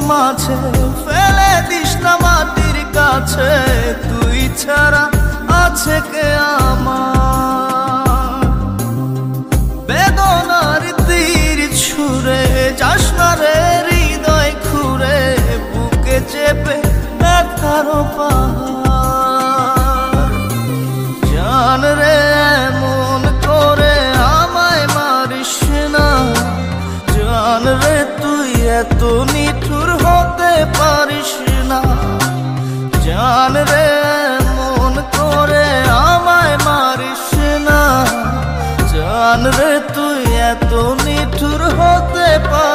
মাঝে ফেলে দিস না মাটির কাছে, তুই ছাড়া আছে কে আমার? বেদনার তীর ছুঁড়ে যাস না রে হৃদয় খুঁড়ে, বুকে চেপে ব্যথার পাহাড়। জান রে এমন করে আমায় মারিস না, জান রে তুই এত নিঠুর হতে পারিস না। জান রে এমন করে আমায় মারিস না, জান রে তুই এত নিঠুর হতে পারিস